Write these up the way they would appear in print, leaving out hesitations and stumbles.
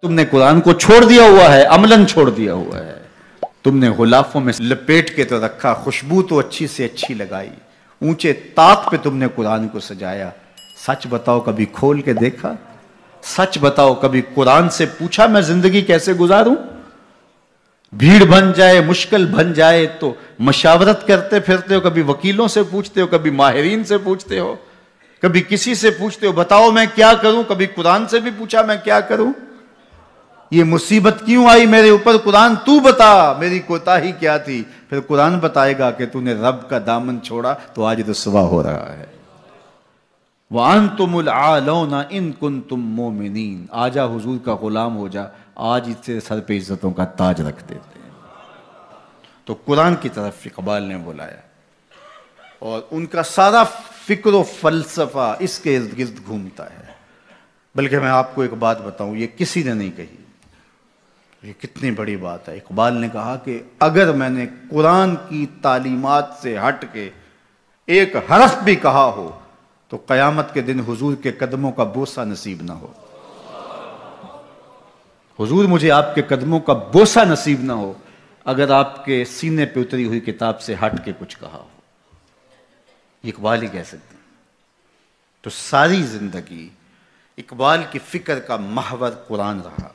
تم نے قرآن کو چھوڑ دیا ہوا ہے، عملاً چھوڑ دیا ہوا ہے. تم نے غلافوں میں لپیٹ کے تو رکھا، خوشبو تو اچھی سے اچھی لگائی، اونچے طاق پہ تم نے قرآن کو سجایا. سچ بتاؤ کبھی کھول کے دیکھا؟ سچ بتاؤ کبھی قرآن سے پوچھا میں زندگی کیسے گزاروں؟ بھیڑ بن جائے، مشکل بن جائے تو مشاورت کرتے پھرتے ہو، کبھی وکیلوں سے پوچھتے ہو، کبھی ماہرین سے پوچھتے ہو، کبھی کسی سے پوچھتے ہو بتاؤ میں کیا کروں، کبھی قرآن سے بھی پوچھا میں کیا کروں؟ یہ مصیبت کیوں آئی میرے اوپر؟ قرآن تو بتا میری کوتاہی کیا تھی. پھر قرآن بتائے گا کہ تو نے رب کا دامن چھوڑا تو آج رسوا ہو رہا ہے. وَأَنْتُمُ الْعَالَوْنَ إِن كُنْتُم مُؤْمِنِينَ. آجا حضور کا غلام ہو جا، آج اس سے سر پہ عزتوں کا تاج رکھ دیتے ہیں. تو قرآن کی طرف اقبال نے بلایا اور ان کا سارا فکر و فلسفہ اس کے ارد گرد گھومتا ہے. بلکہ میں آپ کو ایک بات بتاؤں، یہ کسی نے نہیں کہی، یہ کتنی بڑی بات ہے. اقبال نے کہا کہ اگر میں نے قرآن کی تعلیمات سے ہٹ کے ایک حرف بھی کہا ہو تو قیامت کے دن حضور کے قدموں کا بوسہ نصیب نہ ہو. حضور مجھے آپ کے قدموں کا بوسہ نصیب نہ ہو اگر آپ کے سینے پہ اتری ہوئی کتاب سے ہٹ کے کچھ کہا ہو. یہ اقبال ہی کہہ سکتے ہیں. تو ساری زندگی اقبال کی فکر کا محور قرآن رہا.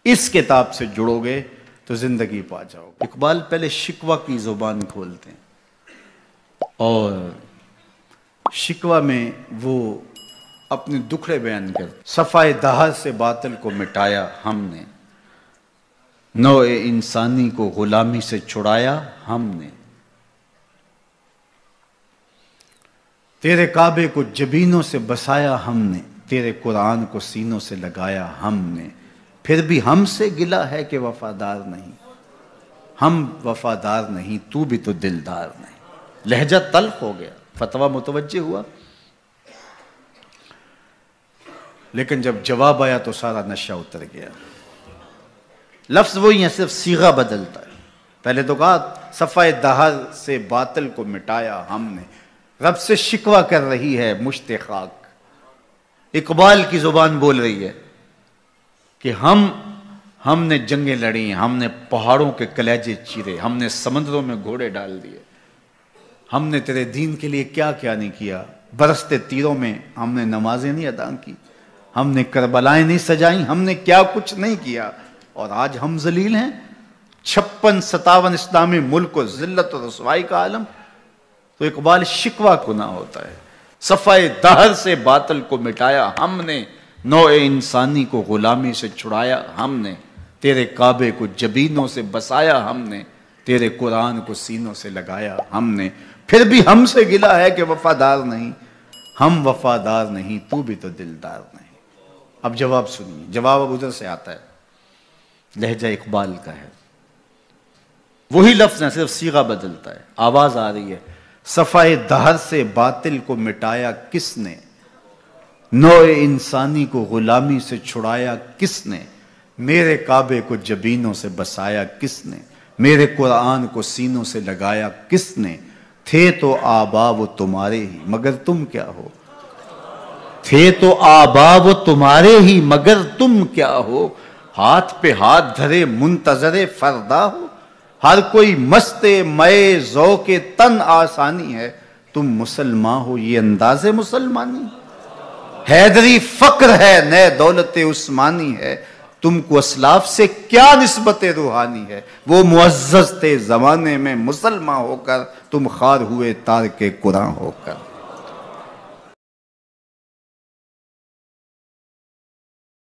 اس کتاب سے جڑو گے تو زندگی پا جاؤ. اقبال پہلے شکوہ کی زبان کھولتے ہیں اور شکوہ میں وہ اپنے دکھڑے بیان کرتے. صفائے دہر سے باطل کو مٹایا ہم نے، نوع انسانی کو غلامی سے چھڑایا ہم نے. تیرے کعبے کو جبینوں سے بسایا ہم نے، تیرے قرآن کو سینوں سے لگایا ہم نے. پھر بھی ہم سے گلہ ہے کہ وفادار نہیں. ہم وفادار نہیں، تو بھی تو دلدار نہیں. لہجہ تلخ ہو گیا، فتویٰ متوجہ ہوا، لیکن جب جواب آیا تو سارا نشہ اتر گیا. لفظ وہی ہے، صرف صیغہ بدلتا ہے. پہلے تو کہا صفائے دہر سے باطل کو مٹایا ہم نے. رب سے شکوہ کر رہی ہے مشت خاک. اقبال کی زبان بول رہی ہے کہ ہم نے جنگیں لڑی، ہم نے پہاڑوں کے کلیجے چیرے، ہم نے سمندروں میں گھوڑے ڈال دیے، ہم نے تیرے دین کے لیے کیا کیا نہیں کیا. برستے تیروں میں ہم نے نمازیں نہیں ادا کی، ہم نے کربلائیں نہیں سجائیں، ہم نے کیا کچھ نہیں کیا. اور آج ہم ذلیل ہیں. 56-57 اسلامی ملک کو ذلت و رسوائی کا عالم. تو اقبال شکوہ گناہ ہوتا ہے. صفائے دہر سے باطل کو مٹایا ہم نے، نوع انسانی کو غلامی سے چھڑایا ہم نے. تیرے کعبے کو جبینوں سے بسایا ہم نے، تیرے قرآن کو سینوں سے لگایا ہم نے. پھر بھی ہم سے گلہ ہے کہ وفادار نہیں. ہم وفادار نہیں، تو بھی تو دلدار نہیں. اب جواب سنیے. جواب اب ادھر سے آتا ہے، لہجہ اقبال کا ہے. وہی لفظ ہے، صرف صیغہ بدلتا ہے. آواز آ رہی ہے. صفائے دہر سے باطل کو مٹایا کس نے، نوع انسانی کو غلامی سے چھڑایا کس نے. میرے کعبے کو جبینوں سے بسایا کس نے، میرے قرآن کو سینوں سے لگایا کس نے. تھے تو آبا وہ تمہارے ہی مگر تم کیا ہو. تھے تو آبا وہ تمہارے ہی مگر تم کیا ہو. ہاتھ پہ ہاتھ دھرے منتظر فردا ہو. ہر کوئی مست مئے ذوق تن آسانی ہے. تم مسلمان ہو یہ انداز مسلمانی. حیدری فقر ہے نئے دولت عثمانی ہے. تم کو اسلاف سے کیا نسبت روحانی ہے. وہ معزز تھے زمانے میں مسلمان ہو کر، تم خوار ہوئے تارک قرآن ہو کر.